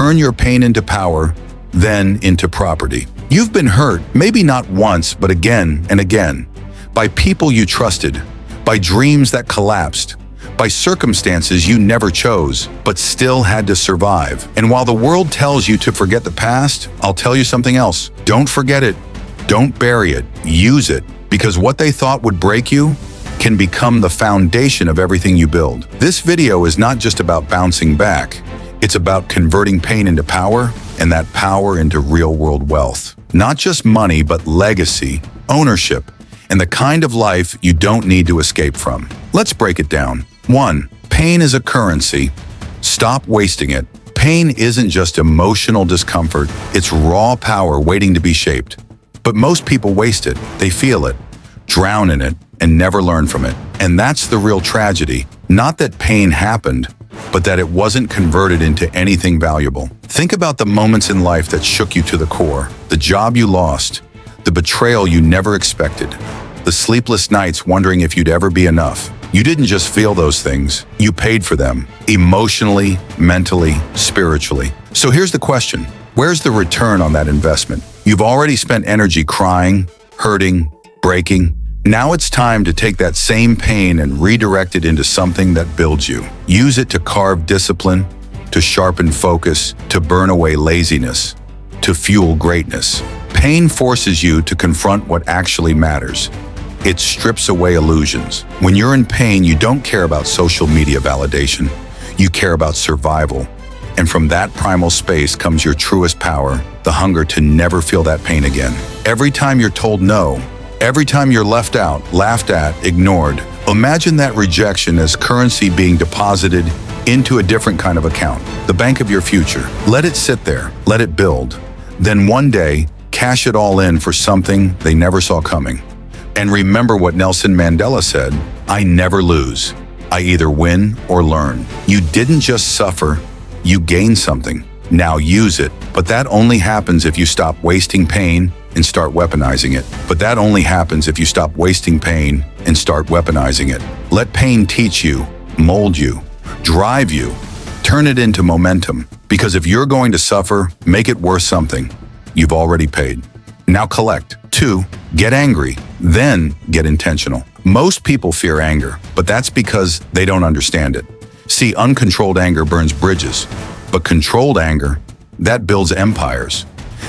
Turn your pain into power, then into property. You've been hurt, maybe not once, but again and again, by people you trusted, by dreams that collapsed, by circumstances you never chose, but still had to survive. And while the world tells you to forget the past, I'll tell you something else. Don't forget it. Don't bury it. Use it. Because what they thought would break you can become the foundation of everything you build. This video is not just about bouncing back. It's about converting pain into power, and that power into real-world wealth. Not just money, but legacy, ownership, and the kind of life you don't need to escape from. Let's break it down. 1. Pain is a currency. Stop wasting it. Pain isn't just emotional discomfort, it's raw power waiting to be shaped. But most people waste it. They feel it, drown in it, and never learn from it. And that's the real tragedy. Not that pain happened, but that it wasn't converted into anything valuable. Think about the moments in life that shook you to the core. The job you lost, the betrayal you never expected, the sleepless nights wondering if you'd ever be enough. You didn't just feel those things, you paid for them, emotionally, mentally, spiritually. So here's the question, where's the return on that investment? You've already spent energy crying, hurting, breaking. Now it's time to take that same pain and redirect it into something that builds you. Use it to carve discipline, to sharpen focus, to burn away laziness, to fuel greatness. Pain forces you to confront what actually matters. It strips away illusions. When you're in pain, you don't care about social media validation. You care about survival. And from that primal space comes your truest power, the hunger to never feel that pain again. Every time you're told no, every time you're left out, laughed at, ignored, imagine that rejection as currency being deposited into a different kind of account, the bank of your future. Let it sit there, let it build. Then one day, cash it all in for something they never saw coming. And remember what Nelson Mandela said, I never lose. I either win or learn. You didn't just suffer, you gained something. Now use it. But that only happens if you stop wasting pain and start weaponizing it. But that only happens if you stop wasting pain and start weaponizing it. Let pain teach you, mold you, drive you, turn it into momentum. Because if you're going to suffer, make it worth something you've already paid. Now collect. 2. Get angry, then get intentional. Most people fear anger, but that's because they don't understand it. See, uncontrolled anger burns bridges, but controlled anger, that builds empires.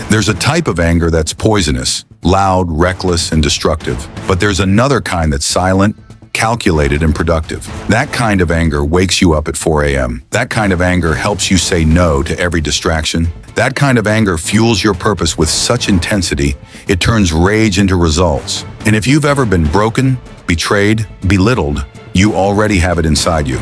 There's a type of anger that's poisonous, loud, reckless, and destructive. But there's another kind that's silent, calculated, and productive. That kind of anger wakes you up at 4 a.m. That kind of anger helps you say no to every distraction. That kind of anger fuels your purpose with such intensity, it turns rage into results. And if you've ever been broken, betrayed, belittled, you already have it inside you.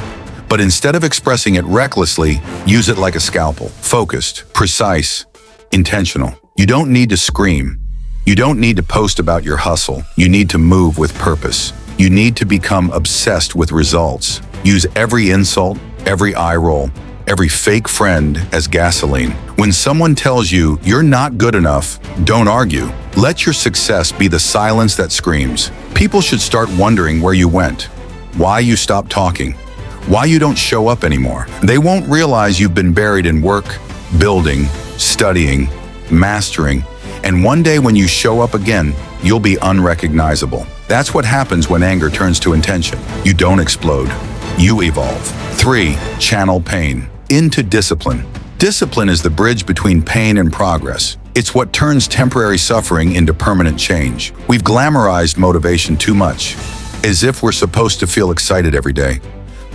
But instead of expressing it recklessly, use it like a scalpel. Focused, precise, intentional. You don't need to scream. You don't need to post about your hustle. You need to move with purpose. You need to become obsessed with results. Use every insult, every eye roll, every fake friend as gasoline. When someone tells you you're not good enough, don't argue. Let your success be the silence that screams. People should start wondering where you went, why you stopped talking, why you don't show up anymore. They won't realize you've been buried in work, building, studying, mastering, and one day when you show up again, you'll be unrecognizable. That's what happens when anger turns to intention. You don't explode, you evolve. 3. Channel pain into discipline. Discipline is the bridge between pain and progress. It's what turns temporary suffering into permanent change. We've glamorized motivation too much, as if we're supposed to feel excited every day.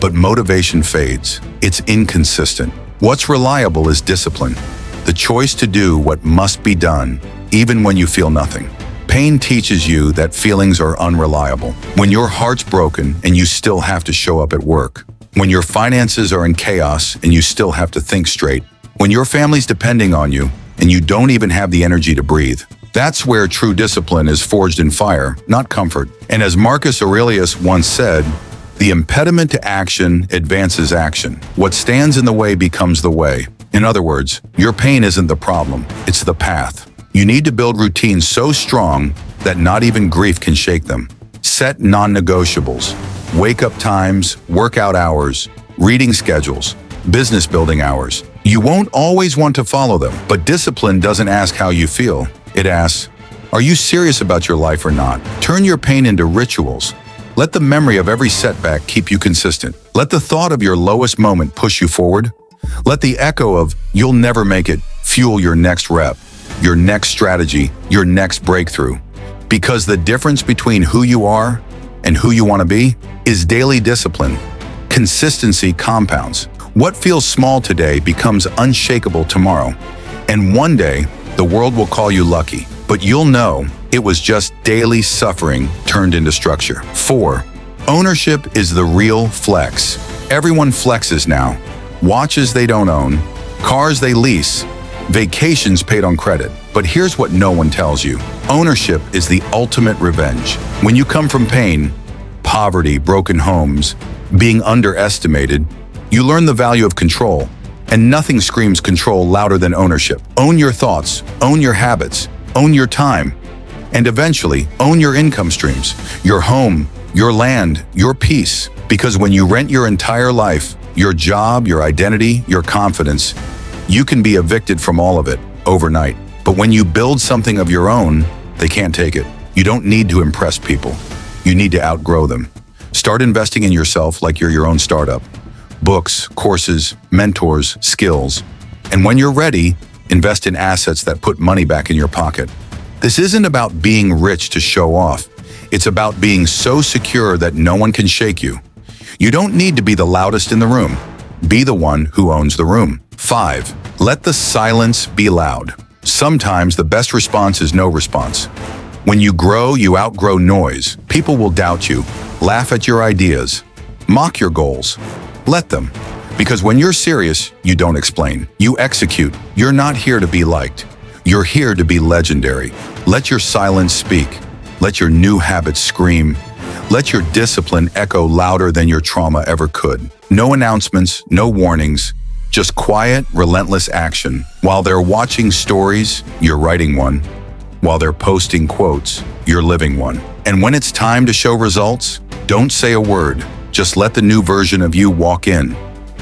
But motivation fades. It's inconsistent. What's reliable is discipline, the choice to do what must be done, even when you feel nothing. Pain teaches you that feelings are unreliable. When your heart's broken and you still have to show up at work. When your finances are in chaos and you still have to think straight. When your family's depending on you and you don't even have the energy to breathe. That's where true discipline is forged in fire, not comfort. And as Marcus Aurelius once said, the impediment to action advances action. What stands in the way becomes the way. In other words, your pain isn't the problem, it's the path. You need to build routines so strong that not even grief can shake them. Set non-negotiables, wake-up times, workout hours, reading schedules, business building hours. You won't always want to follow them, but discipline doesn't ask how you feel. It asks, are you serious about your life or not? Turn your pain into rituals. Let the memory of every setback keep you consistent. Let the thought of your lowest moment push you forward. Let the echo of "you'll never make it" fuel your next rep, your next strategy, your next breakthrough. Because the difference between who you are and who you want to be is daily discipline. Consistency compounds. What feels small today becomes unshakable tomorrow. And one day, the world will call you lucky, but you'll know it was just daily suffering turned into structure. 4. Ownership is the real flex. Everyone flexes now. Watches they don't own, cars they lease, vacations paid on credit. But here's what no one tells you. Ownership is the ultimate revenge. When you come from pain, poverty, broken homes, being underestimated, you learn the value of control. And nothing screams control louder than ownership. Own your thoughts, own your habits, own your time, and eventually own your income streams, your home, your land, your peace. Because when you rent your entire life, your job, your identity, your confidence, you can be evicted from all of it overnight. But when you build something of your own, they can't take it. You don't need to impress people. You need to outgrow them. Start investing in yourself like you're your own startup. Books, courses, mentors, skills. And when you're ready, invest in assets that put money back in your pocket. This isn't about being rich to show off. It's about being so secure that no one can shake you. You don't need to be the loudest in the room. Be the one who owns the room. 5. Let the silence be loud. Sometimes the best response is no response. When you grow, you outgrow noise. People will doubt you, laugh at your ideas, mock your goals. Let them. Because when you're serious, you don't explain. You execute. You're not here to be liked. You're here to be legendary. Let your silence speak. Let your new habits scream. Let your discipline echo louder than your trauma ever could. No announcements, no warnings, just quiet, relentless action. While they're watching stories, you're writing one. While they're posting quotes, you're living one. And when it's time to show results, don't say a word. Just let the new version of you walk in.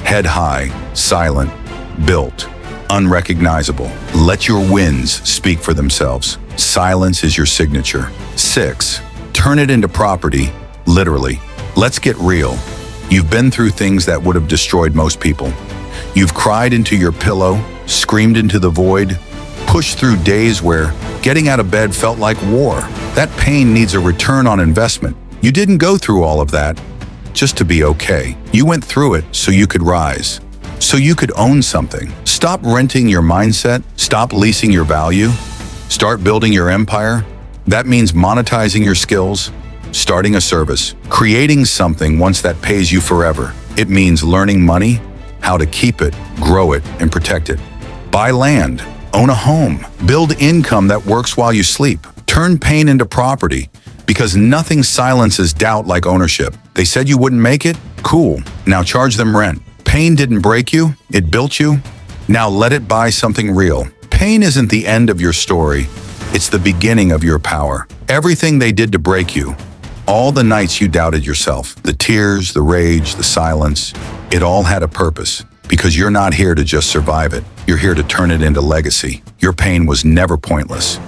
Head high, silent, built, unrecognizable. Let your wins speak for themselves. Silence is your signature. 6. Turn it into property, literally. Let's get real. You've been through things that would have destroyed most people. You've cried into your pillow, screamed into the void, pushed through days where getting out of bed felt like war. That pain needs a return on investment. You didn't go through all of that just to be okay. You went through it so you could rise, so you could own something. Stop renting your mindset, stop leasing your value, start building your empire. That means monetizing your skills, starting a service, creating something once that pays you forever. It means learning money, how to keep it, grow it, and protect it. Buy land, own a home, build income that works while you sleep. Turn pain into property, because nothing silences doubt like ownership. They said you wouldn't make it? Cool. Now charge them rent. Pain didn't break you, it built you. Now let it buy something real. Pain isn't the end of your story, it's the beginning of your power. Everything they did to break you, all the nights you doubted yourself, the tears, the rage, the silence, it all had a purpose. Because you're not here to just survive it, you're here to turn it into legacy. Your pain was never pointless.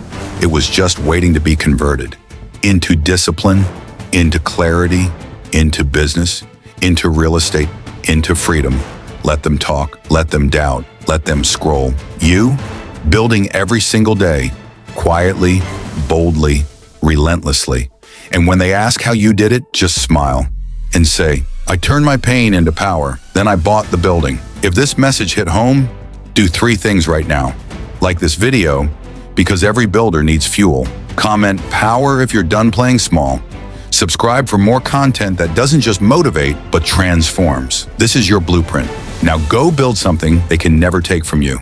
It was just waiting to be converted. Into discipline, into clarity, into business, into real estate, into freedom. Let them talk, let them doubt, let them scroll. You, building every single day, quietly, boldly, relentlessly. And when they ask how you did it, just smile and say, I turned my pain into power, then I bought the building. If this message hit home, do 3 things right now. Like this video, because every builder needs fuel. Comment power if you're done playing small. Subscribe for more content that doesn't just motivate, but transforms. This is your blueprint. Now go build something they can never take from you.